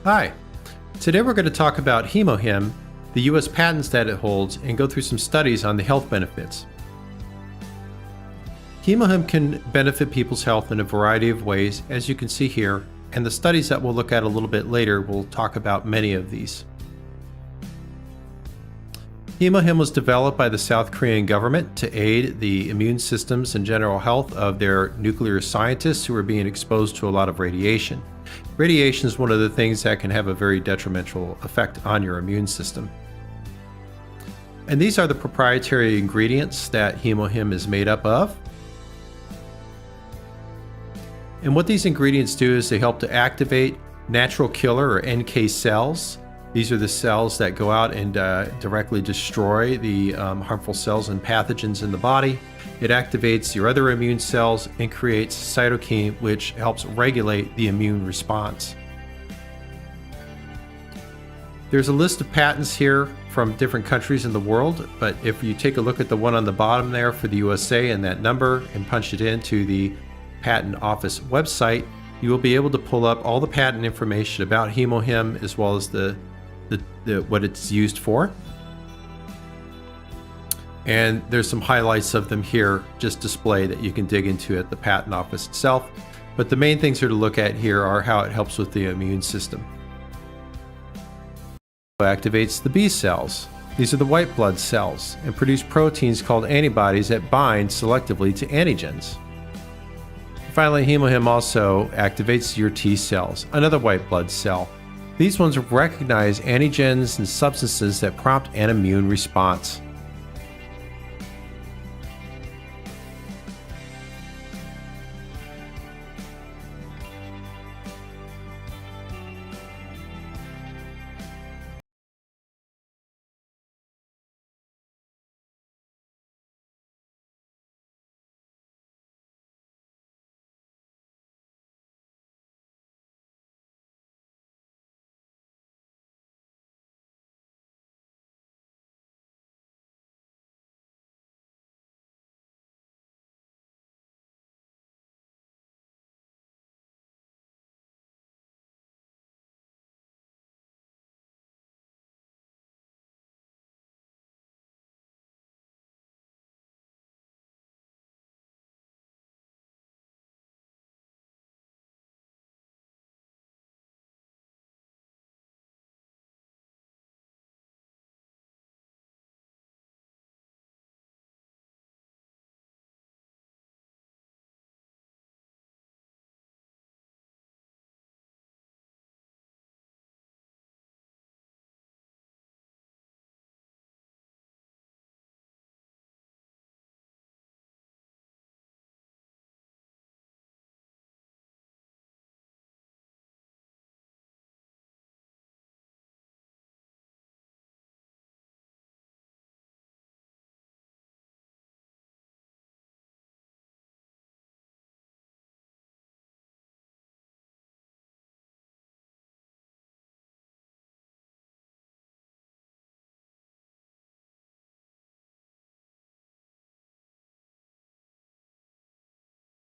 Hi, today we're going to talk about HemoHIM, the U.S. patents that it holds, and go through some studies on the health benefits. HemoHIM can benefit people's health in a variety of ways, as you can see here, and the studies that we'll look at a little bit later will talk about many of these. HemoHIM was developed by the South Korean government to aid the immune systems and general health of their nuclear scientists who were being exposed to a lot of radiation. Radiation is one of the things that can have a very detrimental effect on your immune system. And these are the proprietary ingredients that HemoHIM is made up of. And what these ingredients do is they help to activate natural killer or NK cells. These are the cells that go out and directly destroy the harmful cells and pathogens in the body. It activates your other immune cells and creates cytokine, which helps regulate the immune response. There's a list of patents here from different countries in the world, but if you take a look at the one on the bottom there for the USA and that number and punch it into the Patent Office website, you will be able to pull up all the patent information about HemoHIM as well as what it's used for. And there's some highlights of them here just displayed that you can dig into at the Patent Office itself. But the main things here to look at here are how it helps with the immune system. It activates the B cells. These are the white blood cells and produce proteins called antibodies that bind selectively to antigens. Finally, HemoHIM also activates your T cells, another white blood cell. These ones recognize antigens and substances that prompt an immune response.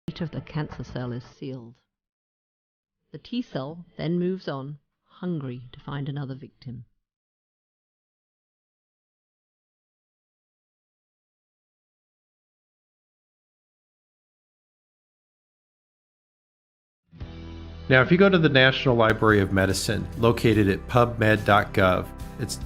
The fate of the cancer cell is sealed. The T cell then moves on, hungry to find another victim. Now, if you go to the National Library of Medicine, located at pubmed.gov,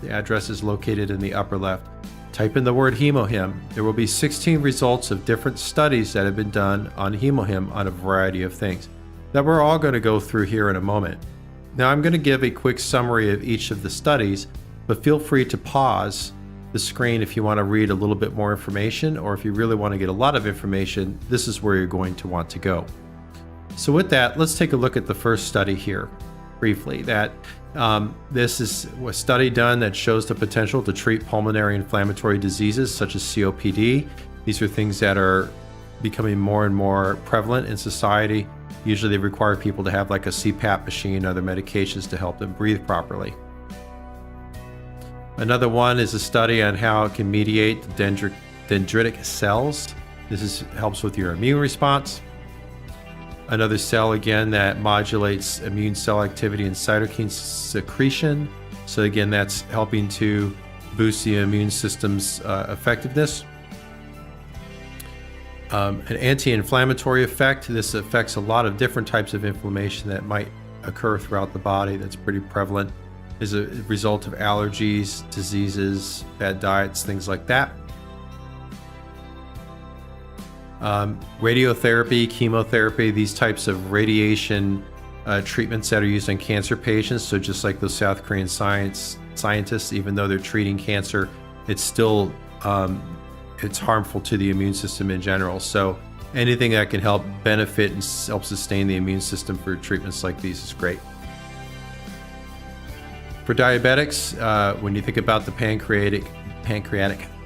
the address is located in the upper left. Type in the word HemoHIM. There will be 16 results of different studies that have been done on HemoHIM on a variety of things that we're all going to go through here in a moment. Now, I'm going to give a quick summary of each of the studies, but feel free to pause the screen if you want to read a little bit more information, or if you really want to get a lot of information, this is where you're going to want to go. So with that, let's take a look at the first study here briefly. This is a study done that shows the potential to treat pulmonary inflammatory diseases such as COPD. These are things that are becoming more and more prevalent in society. Usually they require people to have like a CPAP machine and other medications to help them breathe properly. Another one is a study on how it can mediate the dendritic cells. This helps with your immune response. Another cell, again, that modulates immune cell activity and cytokine secretion. So again, that's helping to boost the immune system's effectiveness. An anti-inflammatory effect. This affects a lot of different types of inflammation that might occur throughout the body. That's pretty prevalent. Is a result of allergies, diseases, bad diets, things like that. Radiotherapy, chemotherapy, these types of radiation treatments that are used on cancer patients. So just like those South Korean scientists, even though they're treating cancer, it's still it's harmful to the immune system in general. So anything that can help benefit and help sustain the immune system for treatments like these is great. For diabetics, when you think about the pancreatic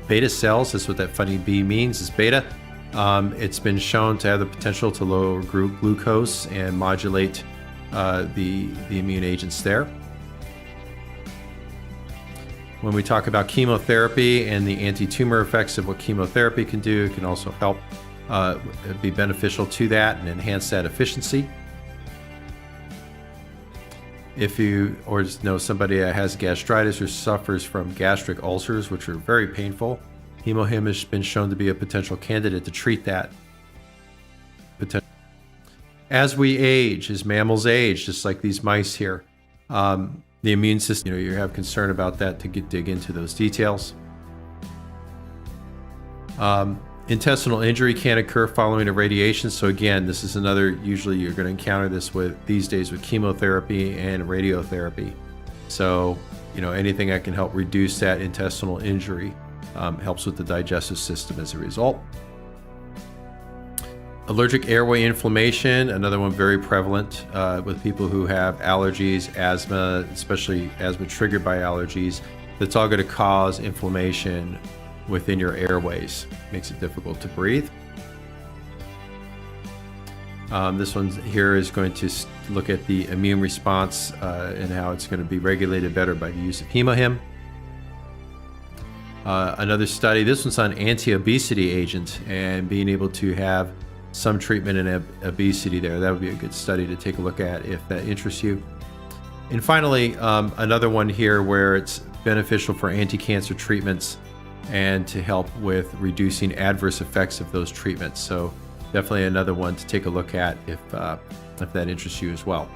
beta cells, that's what that funny B means, is beta. It's been shown to have the potential to lower glucose and modulate the immune agents there. When we talk about chemotherapy and the anti-tumor effects of what chemotherapy can do, it can also help be beneficial to that and enhance that efficiency. If you or just know somebody that has gastritis or suffers from gastric ulcers, which are very painful, HemoHIM has been shown to be a potential candidate to treat that. As we age, as mammals age, just like these mice here, the immune system, you have concern about that, to dig into those details. Intestinal injury can occur following irradiation. So again, this is another, usually you're going to encounter this these days with chemotherapy and radiotherapy. So, anything that can help reduce that intestinal injury helps with the digestive system as a result. Allergic airway inflammation, another one very prevalent with people who have allergies, asthma, especially asthma triggered by allergies. That's all going to cause inflammation within your airways. Makes it difficult to breathe. This one here is going to look at the immune response and how it's going to be regulated better by the use of HemoHIM. Another study, this one's on anti-obesity agent and being able to have some treatment in obesity there. That would be a good study to take a look at if that interests you. And finally, another one here where it's beneficial for anti-cancer treatments and to help with reducing adverse effects of those treatments. So definitely another one to take a look at if that interests you as well.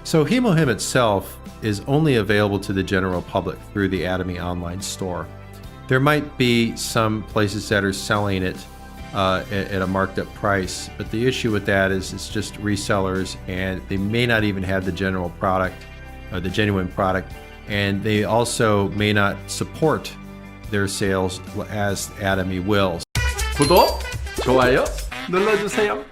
So HemoHIM itself is only available to the general public through the Atomy online store. There might be some places that are selling it at a marked up price, but the issue with that is it's just resellers, and they may not even have the general product, the genuine product, and they also may not support their sales as Atomy will. 구독, 좋아요 눌러주세요.